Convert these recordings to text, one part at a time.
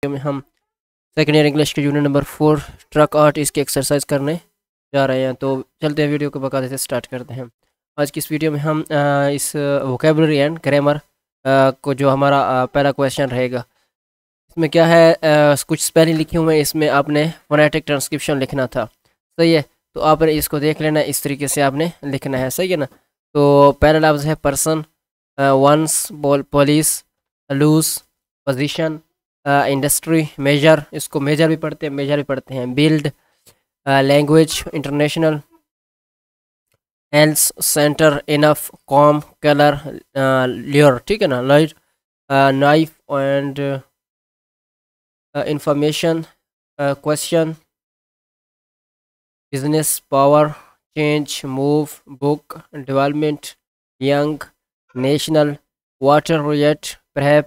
میں ہم second year English کے یونٹ نمبر 4 ٹرک آرٹ اس کی ایکسرسائز کرنے جا رہے ہیں. تو چلتے ہیں ویڈیو کو باقاعدے سے سٹارٹ کرتے ہیں. آج کی اس ویڈیو میں ہم اس ووکیبلری اینڈ گرامر کو جو ہمارا پہلا کویشچن رہے گا اس میں کیا ہے کچھ اسپیلنگ لکھی ہوئے ہیں. اس میں آپ نے فونیٹک ٹرانسکرپشن لکھنا تھا, صحیح ہے. تو آپ نے اس کو دیکھ لینا, اس طریقے سے آپ نے لکھنا ہے, صحیح ہے نا. تو پہلا لفظ ہے person, once, police, lose, position, industry, major, اس کو میجر بھی پڑھتے ہیں, build, language, international, else, centre, enough, calm, colour, lever, ٹھیک ہے نا, light, knife and information, question, business, power, change, move, book, development, young, national, water, rate, prep,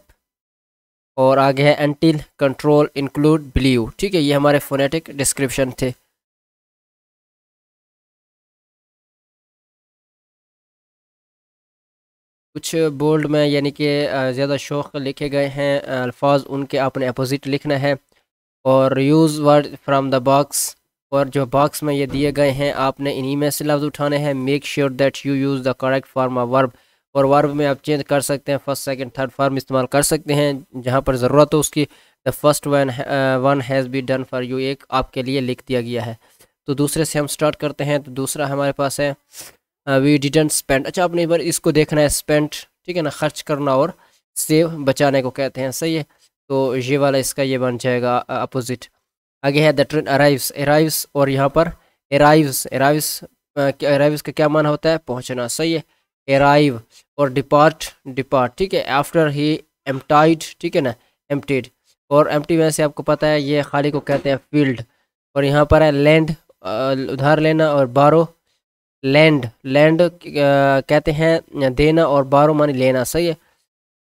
اور آگے ہے انٹل, کنٹرول, انکلوڈ, بلیو. ٹھیک ہے, یہ ہمارے فونیٹک ڈسکرپشن تھے. کچھ بولڈ میں یعنی کہ زیادہ شوق لکھے گئے ہیں الفاظ, ان کے آپ نے اپوزٹ لکھنا ہے. اور use word from the box, اور جو باکس میں یہ دیے گئے ہیں آپ نے انہی میں سے لفظ اٹھانے ہیں. Make sure that you use the correct form of verb, اور ورب میں آپ چینج کر سکتے ہیں, فرسٹ, سیکنڈ, تھرڈ فارم استعمال کر سکتے ہیں جہاں پر ضرورت ہو اس کی. The first one has be done for you, ایک آپ کے لیے لکھ دیا گیا ہے. تو دوسرے سے ہم سٹارٹ کرتے ہیں. تو دوسرا ہمارے پاس ہے وی ڈیڈنٹ اسپینڈ. اچھا, آپ نے ایک بار اس کو دیکھنا ہے, اسپینڈ, ٹھیک ہے نا, خرچ کرنا, اور سیو, بچانے کو کہتے ہیں, صحیح ہے. تو یہ والا اس کا یہ بن جائے گا اپوزٹ. آگے ہے دا ٹرین ارائیوز, ارائیوز, اور یہاں پر ارائیوز, ارائیوز کا کیا معنی ہوتا ہے, پہنچنا, صحیح ہے, ارائیو. اور ڈپارٹ, ڈپارٹ, ٹھیک ہے, آفٹر ہی ایمپٹائڈ, ٹھیک ہے نا, ایمپٹیڈ. اور ایمپٹی میں سے آپ کو پتہ ہے یہ خالی کو کہتے ہیں فیلڈ. اور یہاں پر ہے لینڈ, ادھار لینا, اور بارو, لینڈ, لینڈ کہتے ہیں دینا, اور بارو مانی لینا, صحیح ہے.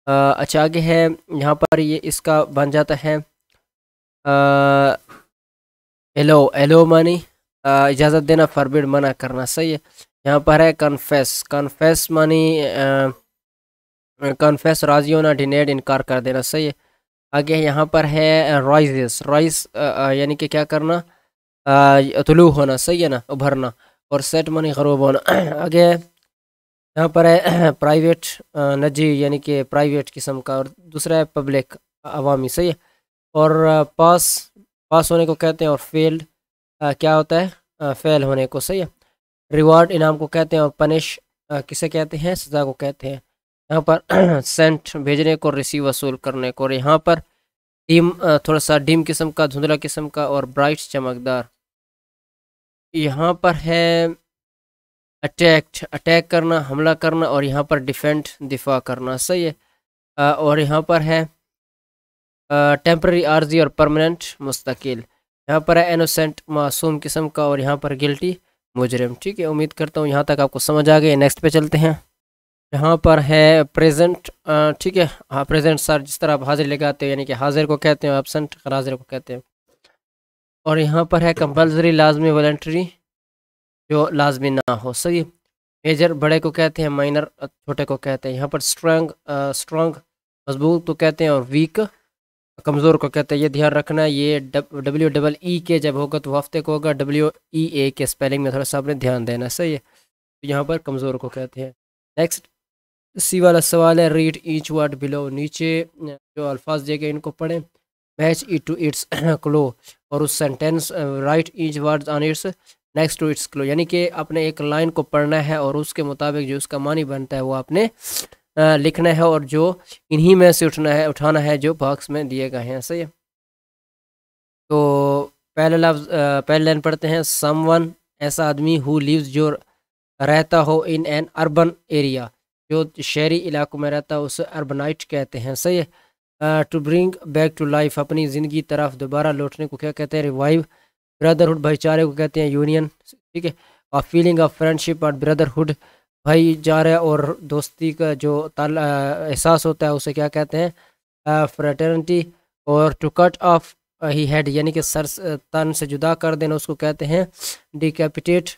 اچھا, آگے ہے یہاں پر یہ اس کا بن جاتا ہے ایلو, ایلو مانی اجازت دینا, فربڈ منع کرنا, صحیح ہے. یہاں پر ہے کنفیس, کنفیس مانی کنفیس راضی ہونا, ڈینیڈ انکار کر دینا, صحیح ہے. آگے یہاں پر ہے رائزز, رائز یعنی کہ کیا کرنا, طلوع ہونا, صحیح ہے نا, ابھرنا. اور سیٹ منی غروب ہونا. آگے یہاں پر ہے پرائیویٹ, نجی یعنی کہ پرائیویٹ قسم کا, اور دوسرا ہے پبلک, عوامی, صحیح ہے. اور پاس, پاس ہونے کو کہتے ہیں. اور فیلڈ کیا ہوتا ہے, فیل ہونے کو, صحیح ہے. ریوارڈ انعام کو کہتے ہیں. اور پنش کسے کہتے ہیں, سزا کو کہتے ہیں. یہاں پر سینٹ بھیجنے کو, ریسیو وصول کرنے کو. اور یہاں پر ڈیم, تھوڑا سا ڈیم قسم کا, دھندلا قسم کا, اور برائٹ, چمکدار. یہاں پر ہے اٹیکٹ, اٹیک کرنا, حملہ کرنا. اور یہاں پر ڈیفینڈ, دفاع کرنا, صحیح ہے. اور یہاں پر ہے ٹیمپرری, عارضی, اور پرماننٹ, مستقل. یہاں پر ہے انوسینٹ, معصوم قسم کا. اور یہاں پر گلٹی, مجرم. ٹھیک ہے, امید کرتا ہوں یہاں تک آپ کو سمجھ آ گئی. نیکسٹ پہ چلتے ہیں. یہاں پر ہے پریزنٹ, ٹھیک ہے, ہاں پریزنٹ سر, جس طرح آپ حاضر لگاتے ہیں یعنی کہ حاضر کو کہتے ہیں, ایبسنٹ حاضر کو کہتے ہیں. اور یہاں پر ہے کمپلسری, لازمی, والنٹری, جو لازمی نہ ہو, صحیح. میجر بڑے کو کہتے ہیں, مائنر چھوٹے کو کہتے ہیں. یہاں پر اسٹرانگ, اسٹرانگ مضبوط کو کہتے ہیں, اور ویک کمزور کو کہتے ہیں. یہ دھیان رکھنا, یہ ڈبلیو ڈبل ای کے جب ہوگا تو ہفتے کو ہوگا, ڈبلیو ای اے کے اسپیلنگ میں تھوڑا سا آپ نے دھیان دینا, صحیح ہے. یہاں پر کمزور کو کہتے ہیں. نیکسٹ سی والا سوال ہے, ریڈ ایچ ورڈ بلو, نیچے جو الفاظ دیے گئے ان کو پڑھیں. Match it to its clue, اور اس sentence write each word on its next to its clue, یعنی کہ آپ نے ایک لائن کو پڑھنا ہے اور اس کے مطابق جو اس کا معنی بنتا ہے وہ آپ نے لکھنا ہے, اور جو انہی میں سے اٹھانا ہے جو باکس میں دیے گئے ہیں, صحیح ہے. تو پہلا لفظ, پہلے لائن پڑھتے ہیں. سم ون, ایسا آدمی, ہو لیوز, جو رہتا ہو, ان این اربن ایریا, جو شہری علاقوں میں رہتا ہے اسے اربنائٹ کہتے ہیں, صحیح ہے. To bring back to life, اپنی زندگی طرف دوبارہ لوٹنے کو کیا کہتے ہیں, ریوائیو. بردرہڈ, بھائی چارے کو کہتے ہیں, یونین, ٹھیک ہے. اور فیلنگ آف فرینڈشپ اور بردرہڈ, بھائی چارہ اور دوستی کا جو احساس ہوتا ہے اسے کیا کہتے ہیں, فریٹرنٹی. اور to cut off the head, یعنی کہ سر, تن سے جدا کر دینا اس کو کہتے ہیں ڈیکیپیٹیٹ.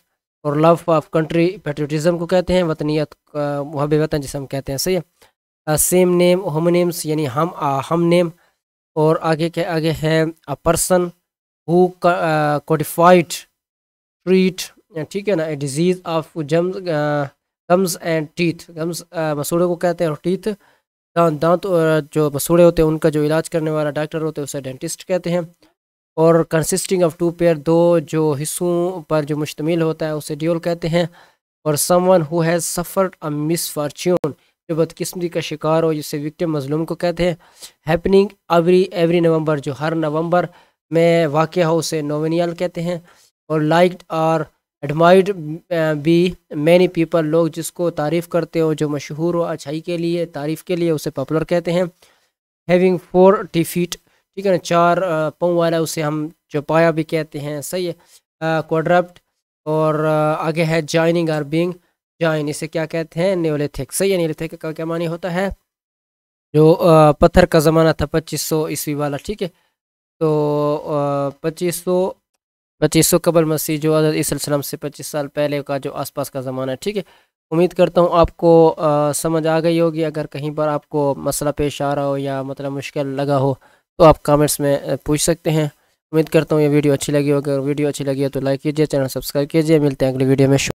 اور لو آف کنٹری, پیٹریوٹزم کو کہتے ہیں وطنیت, محب وطن جسے ہم کہتے ہیں, صحیح ہے. سیم نیم, ہومونیمس, یعنی ہم نیم. اور آگے ہے a person who codified treat ٹھیک ہے نا a disease of gums and teeth. gums مسوڑے کو کہتے ہیں اور teeth دانت جو مسوڑے ہوتے ہیں ان کا جو علاج کرنے والا ڈاکٹر ہوتے ہیں اسے ڈینٹسٹ کہتے ہیں. اور consisting of two pair دو جو حصوں پر جو مشتمل ہوتا ہے اسے ڈیول کہتے ہیں. اور someone who has suffered a misfortune جو بدقسمتی کا شکار ہو جسے وکٹم مظلوم کو کہتے ہیں. happening every نومبر جو ہر نومبر میں واقع ہو اسے نوینیال کہتے ہیں. اور liked or admired by many people لوگ جس کو تعریف کرتے ہو جو مشہور ہو اچھائی کے لیے تعریف کے لیے اسے پاپولر کہتے ہیں. having 4 feet ٹھیک ہے نا 4 پاؤں والا اسے ہم چوپایا بھی کہتے ہیں. صحیح ہے. quadruped اور آگے ہے joining اور being join اسے کیا کہتے ہیں نیولتھک. صحیح ہے. نیولتھک کا کیا معنی ہوتا ہے جو پتھر کا زمانہ تھا 2500 عیسوی والا. ٹھیک ہے تو 2500 قبل مسیح جو حضرت عیسی علیہ السلام سے 25 سال پہلے کا جو آس پاس کا زمانہ ہے. ٹھیک ہے امید کرتا ہوں آپ کو سمجھ آ گئی ہوگی. اگر کہیں پر آپ کو مسئلہ پیش آ رہا ہو یا مطلب مشکل لگا ہو تو آپ کامنٹس میں پوچھ سکتے ہیں. امید کرتا ہوں یہ ویڈیو اچھی لگی ہوگی. اگر ویڈیو اچھی لگی ہے تو لائک کیجیے چینل سبسکرائب کیجیے. ملتے ہیں اگلی ویڈیو میں.